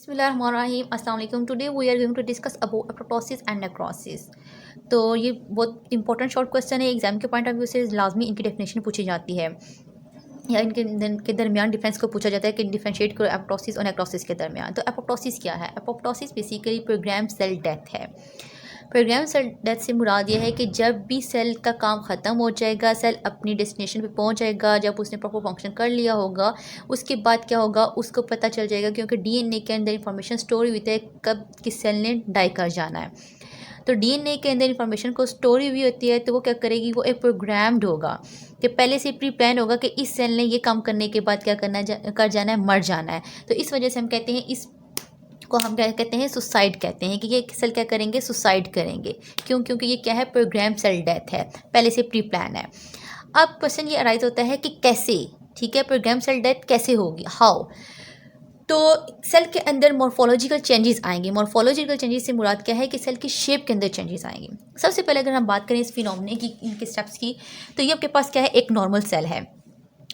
बिस्मिल्लाहिर्रहमानिर्रहीम अस्सलाम वालेकुम। Today we are going to discuss about apoptosis and necrosis. तो ये बहुत इंपॉर्टेंट शॉर्ट क्वेश्चन है, एग्जाम के पॉइंट ऑफ व्यू से लाजमी इनकी डेफिनेशन पूछी जाती है या इनके दरमियान डिफरेंस को पूछा जाता है कि डिफरेंशिएट करो एपोप्टोसिस और नेक्रोसिस के दरमियान। तो एपोप्टोसिस क्या है? Apoptosis basically program cell death है। प्रोग्राम सेल डेथ से मुराद ये है कि जब भी सेल का काम ख़त्म हो जाएगा, सेल अपनी डेस्टिनेशन पे पहुंच जाएगा, जब उसने प्रॉपर फंक्शन कर लिया होगा, उसके बाद क्या होगा उसको पता चल जाएगा, क्योंकि डीएनए के अंदर इंफॉर्मेशन स्टोर हुई है कब किस सेल ने डाई कर जाना है। तो डीएनए के अंदर इंफॉर्मेशन को स्टोर हुई होती है, तो वो क्या करेगी, वो एक प्रोग्राम्ड होगा कि पहले से प्री प्लान होगा कि इस सेल ने ये काम करने के बाद क्या करना कर जाना है, मर जाना है। तो इस वजह से हम कहते हैं इस को हम क्या कहते हैं, सुसाइड कहते हैं कि ये सेल क्या करेंगे, सुसाइड करेंगे। क्यों? क्योंकि ये क्या है, प्रोग्राम सेल डेथ है, पहले से प्री प्लान है। अब क्वेश्चन ये अराइज होता है कि कैसे, ठीक है, प्रोग्राम सेल डेथ कैसे होगी, हाउ। तो सेल के अंदर मॉर्फोलॉजिकल चेंजेस आएंगे। मॉर्फोलॉजिकल चेंजेस से मुराद क्या है कि सेल की शेप के अंदर चेंजेस आएंगे। सबसे पहले अगर हम बात करें इस फिनोमेना की, इनके स्टेप्स की, तो ये आपके पास क्या है, एक नॉर्मल सेल है।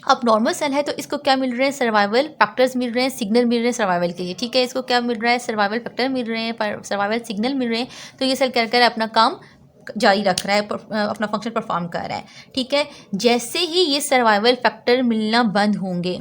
अब नॉर्मल सेल है तो इसको क्या मिल रहे हैं, सर्वाइवल फैक्टर्स मिल रहे हैं, सिग्नल मिल रहे हैं सर्वाइवल के लिए, ठीक है। इसको क्या मिल रहा है, सर्वाइवल फैक्टर मिल रहे हैं, सर्वाइवल सिग्नल मिल रहे हैं। तो ये सेल क्या कर रहा है, अपना काम जारी रख रहा है, अपना फंक्शन परफॉर्म कर रहा है, ठीक है। जैसे ही ये सर्वाइवल फैक्टर मिलना बंद होंगे,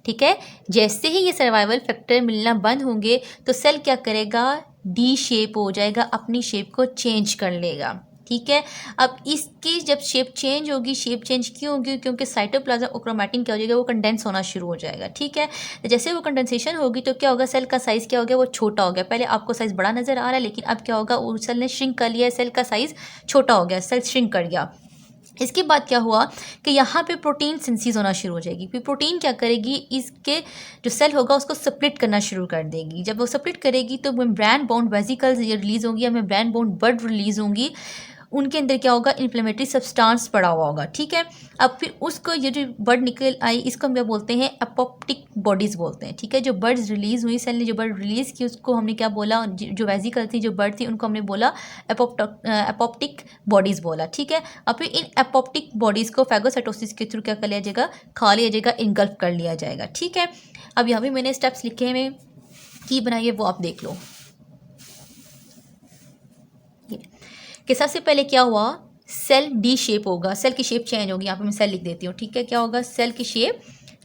ठीक है, जैसे ही ये सर्वाइवल फैक्टर मिलना बंद होंगे तो सेल क्या करेगा, डी शेप हो जाएगा, अपनी शेप को चेंज कर लेगा, ठीक है। अब इसकी जब शेप चेंज होगी, शेप चेंज क्यों होगी, क्योंकि साइटोप्लाज्म और क्रोमैटिन क्या हो जाएगा, वो कंडेंस होना शुरू हो जाएगा, ठीक है। जैसे वो कंडेंसेशन होगी तो क्या होगा, सेल का साइज़ क्या हो गया, वो छोटा हो गया। पहले आपको साइज़ बड़ा नज़र आ रहा है, लेकिन अब क्या होगा, उस सेल ने श्रिंक कर लिया है, सेल का साइज़ छोटा हो गया, सेल श्रिंक कर गया। इसके बाद क्या हुआ कि यहाँ पे प्रोटीन सिंथेसिस होना शुरू हो जाएगी। फिर प्रोटीन क्या करेगी, इसके जो सेल होगा उसको स्प्लिट करना शुरू कर देगी। जब वो स्प्लिट करेगी तो मेम्ब्रेन बाउंड वेसिकल्स ये रिलीज़ होंगी या मेम्ब्रेन बाउंड बड रिलीज़ होंगी। उनके अंदर क्या होगा, इन्फ्लेमेटरी सब्सटेंस पड़ा हुआ होगा, ठीक है। अब फिर उसको ये जो बर्ड निकल आई, इसको हम क्या बोलते हैं, एपोप्टिक बॉडीज़ बोलते हैं, ठीक है। जो बर्ड्स रिलीज़ हुई, सेल ने जो बर्ड रिलीज़ की उसको हमने क्या बोला, जो वेसिकल थी, जो बर्ड थी, उनको हमने बोला एपोप्टिक बॉडीज़ बोला, ठीक है। अब फिर इन एपोप्टिक बॉडीज़ को फैगोसाइटोसिस के थ्रू क्या कर लिया जाएगा, खा लिया जाएगा, इनगल्फ कर लिया जाएगा, ठीक है। अब यहाँ भी मैंने स्टेप्स लिखे हैं की बनाइए, वो आप देख लो कि सबसे पहले क्या हुआ, सेल डी शेप होगा, सेल की शेप चेंज होगी। यहाँ पे मैं सेल लिख देती हूँ, ठीक है। क्या होगा, सेल की शेप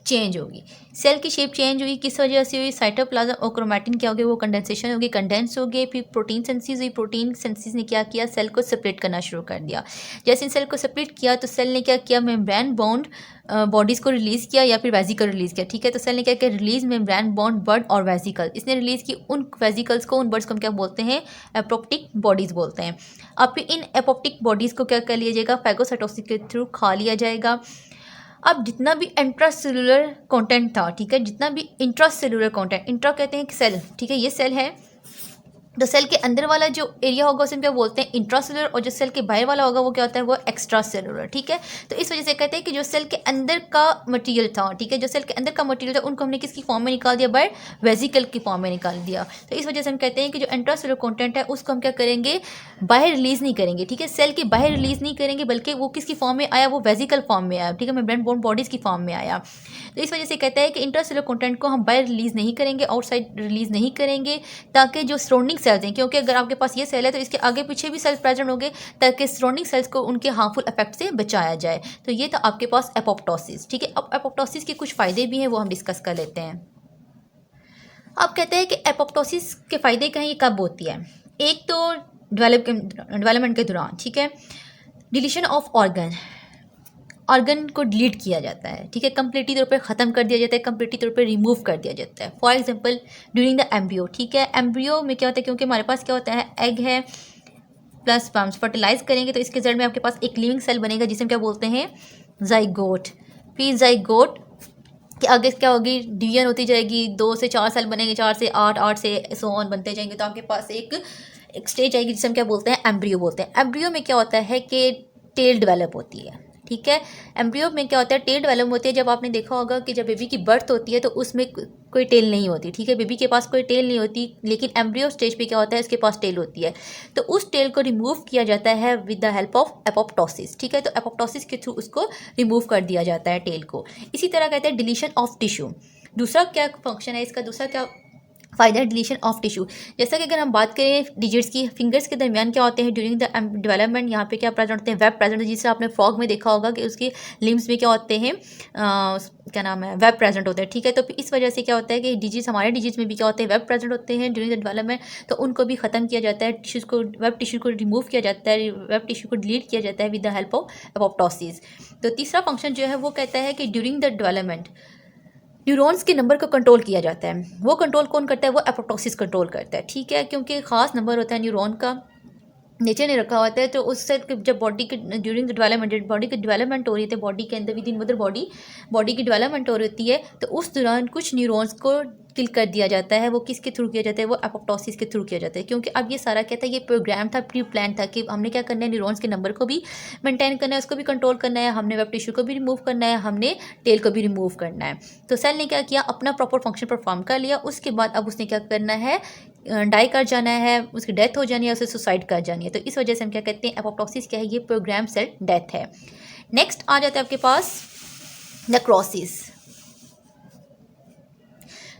चेंज होगी। सेल की शेप चेंज हुई, किस वजह से हुई, साइटोप्लाज्म और क्रोमैटिन क्या हो गया, वो कंडेंसेशन होगी, कंडेंस हो गए। फिर प्रोटीन सिंथेसिस हुई, प्रोटीन सिंथेसिस ने क्या किया, सेल को सेपरेट करना शुरू कर दिया। जैसे सेल को सेपरेट किया तो सेल ने क्या किया, मेम्ब्रेन बाउंड बॉडीज़ को रिलीज़ किया या फिर वेसिकल रिलीज़ किया, ठीक है। तो सेल ने क्या किया, रिलीज मेम्ब्रेन बाउंड बर्ड और वेसिकल, इसने रिलीज़ की उन वेसिकल्स को, उन बर्ड्स को हम क्या बोलते हैं, एपोप्टिक बॉडीज़ बोलते हैं। अब फिर इन एपोप्टिक बॉडीज़ को क्या कर लिया जाएगा, फैगोसाइटोसिस के थ्रू खा लिया जाएगा। अब जितना भी इंट्रासेलुलर कंटेंट था, ठीक है, जितना भी इंट्रासेलुलर कंटेंट, इंट्रा कहते हैं सेल, ठीक है, ये सेल है। तो सेल के अंदर वाला जो एरिया होगा उसे हम क्या बोलते हैं, इंट्रासेलुलर, और जो सेल के बाहर वाला होगा वो क्या होता है, वो एक्स्ट्रा सेलुलर, ठीक है। तो इस वजह से कहते हैं कि जो सेल के अंदर का मटेरियल था, ठीक है, जो सेल के अंदर का मटेरियल था उनको हमने किसकी फॉर्म में निकाल दिया, बाय वेसिकल की फॉर्म में निकाल दिया। तो इस वजह से हम कहते हैं कि जो इंट्रासेलुलर कंटेंट है उसको हम क्या करेंगे, बाहर रिलीज नहीं करेंगे, ठीक है, सेल के बाहर रिलीज नहीं करेंगे, बल्कि वो किसकी फॉर्म में आया, वो वेसिकल फॉर्म में आया, ठीक है, मेम्ब्रेन बाउंड बॉडीज़ की फॉर्म में आया। तो इस वजह से कहता है कि इंट्रासेलुलर कंटेंट को हम बाहर रिलीज नहीं करेंगे, आउटसाइड रिलीज नहीं करेंगे, ताकि जो सराउंडिंग सेल्स हैं, क्योंकि अगर आपके पास ये सेल है तो इसके आगे पीछे भी सेल्स प्रेजेंट होंगे, ताकि सराउंडिंग सेल्स को उनके हार्मफुल इफेक्ट से बचाया जाए। तो ये था आपके पास एपोप्टोसिस, ठीक है। अब एपोप्टोसिस के कुछ फ़ायदे भी हैं, वो हम डिस्कस कर लेते हैं। अब कहते हैं कि एपोप्टोसिस के फ़ायदे क्या हैं, ये कब होती है। एक तो डेवलपमेंट के दौरान, ठीक है, डिलीशन ऑफ ऑर्गन को डिलीट किया जाता है, ठीक है, कंप्लीटली तौर पे ख़त्म कर दिया जाता है, कंप्लीटली तौर पे रिमूव कर दिया जाता है। For example during the embryo, ठीक है, एम्ब्रियो में क्या होता है, क्योंकि हमारे पास क्या होता है, एग है प्लस स्पर्म्स, फर्टिलाइज करेंगे तो इसके रिजल्ट में आपके पास एक लिविंग सेल बनेगा जिसे हम क्या बोलते हैं, जाइगोट। फिर जाइगोट कि आगे क्या होगी, डिवीजन होती जाएगी, 2 से 4 सेल बनेंगे, 4 से 8, 8 से सो ऑन बनते जाएंगे, तो आपके पास एक स्टेज आएगी जिसे हम क्या बोलते हैं, एम्ब्रियो बोलते हैं। एम्ब्रियो में क्या होता है कि टेल डेवलप होती है, ठीक है। एम्ब्रियो में क्या होता है, टेल डेवलप होती है। जब आपने देखा होगा कि जब बेबी की बर्थ होती है तो उसमें कोई टेल नहीं होती, ठीक है, बेबी के पास कोई टेल नहीं होती, लेकिन एम्ब्रियो स्टेज पे क्या होता है, उसके पास टेल होती है। तो उस टेल को रिमूव किया जाता है with the help of apoptosis, ठीक है। तो एपोप्टोसिस के थ्रू उसको रिमूव कर दिया जाता है टेल को। इसी तरह कहते हैं डिलीशन ऑफ टिश्यू। दूसरा क्या फंक्शन है इसका, दूसरा क्या फायदा डिलीशन ऑफ टिश्यू। जैसा कि अगर हम बात करें डिजिट्स की, फिंगर्स के दरमियान क्या होते हैं ड्यूरिंग द डेवलपमेंट, यहाँ पे क्या प्रेजेंट होते हैं, वेब प्रेजेंट है, जिससे आपने फ्रॉग में देखा होगा कि उसके लिम्स में क्या होते हैं, क्या नाम है, वेब प्रेजेंट होते हैं, ठीक है। तो इस वजह से क्या होता है कि डिजिट्स, हमारे डिजिट्स में भी क्या होते हैं, वेब प्रेजेंट होते हैं ड्यूरिंग द डेवलपमेंट, तो उनको भी ख़त्म किया जाता है, टिश्यूज़ को, वेब टिश्यू को रिमूव किया जाता है, वेब टिश्यू को डिलीट किया जाता है with the help of apoptosis. तो तीसरा फंक्शन जो है वो कहता है कि ड्यूरिंग द डेवलपमेंट न्यूरॉन्स के नंबर को कंट्रोल किया जाता है। वो कंट्रोल कौन करता है, वो एपोप्टोसिस कंट्रोल करता है, ठीक है, क्योंकि ख़ास नंबर होता है न्यूरॉन का, नेचर ने रखा होता है। तो उससे जब बॉडी के ड्यूरिंग द डेवलपमेंट, बॉडी की डेवलपमेंट हो रही है, बॉडी के अंदर विद इन मदर बॉडी की डेवलपमेंट हो रही होती है, तो उस दौरान कुछ न्यूरॉन्स को किल कर दिया जाता है। वो किसके थ्रू किया जाता है, वो एपोप्टोसिस के थ्रू किया जाता है, क्योंकि अब ये सारा कहता है, ये प्रोग्राम था, प्री प्लान था कि हमने क्या करना है, न्यूरॉन्स के नंबर को भी मेंटेन करना है, उसको भी कंट्रोल करना है, हमने वेब टिश्यू को भी रिमूव करना है, हमने टेल को भी रिमूव करना है। तो सेल ने क्या किया, अपना प्रॉपर फंक्शन परफॉर्म कर लिया। उसके बाद अब उसने क्या करना है, डाई कर जाना है, उसकी डेथ हो जानी है, उसे सुसाइड कर जानी है। तो इस वजह से हम क्या कहते हैं, एपोप्टोसिस क्या है, ये प्रोग्राम सेल डेथ है। नेक्स्ट आ जाता है आपके पास नेक्रोसिस।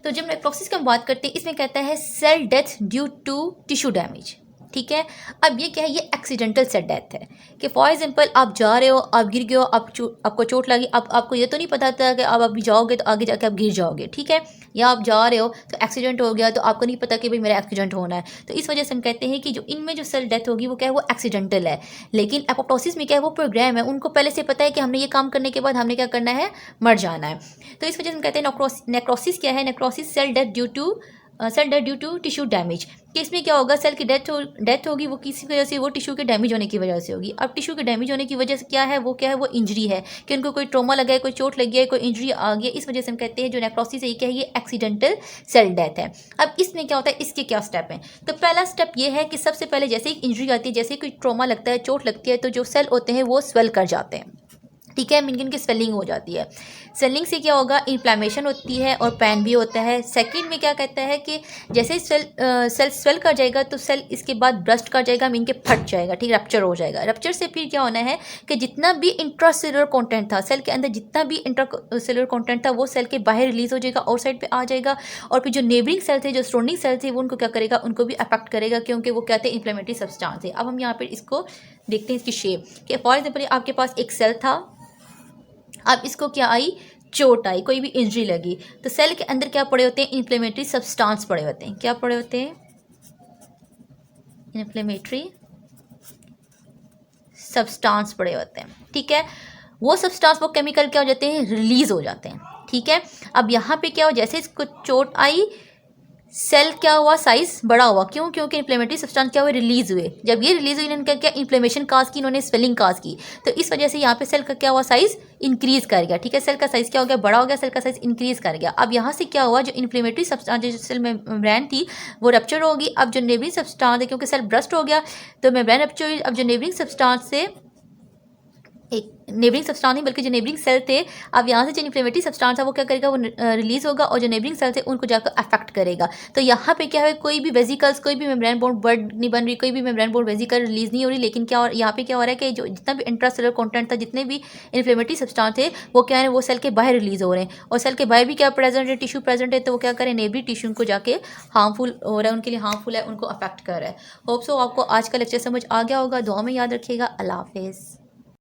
तो जब नेक्रोसिस की हम बात करते हैं, इसमें कहता है cell death due to tissue damage, ठीक है। अब ये क्या है, ये एक्सीडेंटल सेल डेथ है कि फॉर एग्जांपल आप जा रहे हो, आप गिर गए हो, आपको चोट लगी, अब आपको ये तो नहीं पता था कि आप अभी जाओगे तो आगे जाके आप गिर जाओगे, ठीक है, या आप जा रहे हो तो एक्सीडेंट हो गया, तो आपको नहीं पता कि भाई मेरा एक्सीडेंट होना है। तो इस वजह से हम कहते हैं कि जो इनमें जो सेल डेथ होगी वो क्या है, वो एक्सीडेंटल है। लेकिन एपोप्टोसिस में क्या है, वो प्रोग्राम है, उनको पहले से पता है कि हमने ये काम करने के बाद हमने क्या करना है, मर जाना है। तो इस वजह से हम कहते हैं नेक्रोसिस क्या है, necrosis cell death due to tissue damage. कि इसमें क्या होगा, सेल की डेथ होगी, वो किसी वजह से, वो टिश्यू के डैमेज होने की वजह से होगी। अब टिश्यू के डैमेज होने की वजह से क्या है, वो इंजरी है, कि उनको कोई ट्रॉमा लगा है, कोई चोट लगी है, कोई इंजरी आ गई है। इस वजह से हम कहते हैं जो नेक्रोसिस है, ये क्या है, ये एक्सीडेंटल सेल डेथ है। अब इसमें क्या होता है, इसके क्या स्टेप हैं। तो पहला स्टेप ये है कि सबसे पहले जैसे ही इंजरी आती है, जैसे कोई ट्रॉमा लगता है, चोट लगती है, तो जो सेल होते हैं वो स्वेल कर जाते हैं, ठीक है, मीनिंग की स्वेलिंग हो जाती है। स्वेलिंग से क्या होगा, इन्फ्लेमेशन होती है और पेन भी होता है। सेकंड में क्या कहता है कि जैसे ही सेल स्वेल कर जाएगा, तो सेल इसके बाद ब्रस्ट कर जाएगा, मीन के फट जाएगा, ठीक, रप्चर हो जाएगा। रप्चर से फिर क्या होना है कि जितना भी इंट्रासेलुलर कंटेंट था सेल के अंदर, जितना भी इंट्रासेलुलर कंटेंट था, वो सेल के बाहर रिलीज हो जाएगा, आउटसाइड पे आ जाएगा। और फिर जो नेबरिंग सेल थे, जो सराउंडिंग सेल थे, वो उनको क्या करेगा, उनको भी अफेक्ट करेगा, क्योंकि वो कहते हैं इन्फ्लेमेटरी सब्सटेंस है। अब हम यहाँ पर इसको देखते हैं, इसकी शेप कि फॉर एग्जाम्पल आपके पास एक सेल था, अब इसको क्या आई, चोट आई, कोई भी इंजरी लगी, तो सेल के अंदर क्या पड़े होते हैं, इन्फ्लेमेटरी सब्सटेंस पड़े होते हैं। क्या पड़े होते हैं, इन्फ्लेमेटरी सब्सटेंस पड़े होते हैं, ठीक है। वो सब्सटेंस, वो केमिकल क्या हो जाते हैं, रिलीज हो जाते हैं, ठीक है। अब यहाँ पे क्या हो, जैसे इसको चोट आई, सेल क्या हुआ, साइज बड़ा हुआ, क्यों, क्योंकि इन्फ्लेमेटरी सब्सटेंस क्या हुए, रिलीज हुए। जब ये रिलीज हुई, इन्होंने क्या, इन्फ्लेमेशन काज की, इन्होंने स्वेलिंग काज की, तो इस वजह से यहाँ पे सेल का क्या हुआ, साइज इंक्रीज कर गया, ठीक है। सेल का साइज क्या हो गया, बड़ा हो गया, सेल का साइज इंक्रीज कर गया। अब यहाँ से क्या हुआ, जो इन्फ्लेमेटरी सब्सटेंस जो सेल मेम्ब्रेन थी वो रप्चर होगी। अब जो नेबरिंग सब्सटेंस है, क्योंकि सेल ब्रस्ट हो गया तो मेम्ब्रेन रप्चर हुई। अब जो नेबरिंग सब्सटेंस से, एक नेबरिंग सब्सटेंस नहीं बल्कि जो नेबरिंग सेल थे, अब यहाँ से जो इन्फ्लेमेटरी सब्सटेंस है वो क्या करेगा, वो रिलीज होगा, और जो नेबरिंग सेल थे उनको जाकर अफेक्ट करेगा। तो यहाँ पे क्या है, कोई भी वेजिकल्स, कोई भी मेम्ब्रेन बोर्ड बर्ड नहीं बन रही, कोई भी मेम्ब्रेन बोर्ड वेजिकल रिलीज नहीं हो रही। लेकिन क्या, यहाँ पे क्या हो रहा है कि जो जितना भी इंट्रासेलुलर कंटेंट था, जितने भी इन्फ्लेमेटरी सब्सटेंस थे, वो क्या है, वो सेल के बाहर रिलीज हो रहे हैं। और सेल के बाहर भी क्या प्रेजेंट है, टिश्यू प्रेजेंट है, तो वो क्या करें, नेबरिंग टिश्यू को जाके हार्मफुल हो रहा है, उनके लिए हार्मफुल है, उनको अफेक्ट कर रहा है। होप सो आपको आज का लेक्चर समझ आ गया होगा। दुआ में याद रखिएगा। अल्लाह हाफिज़।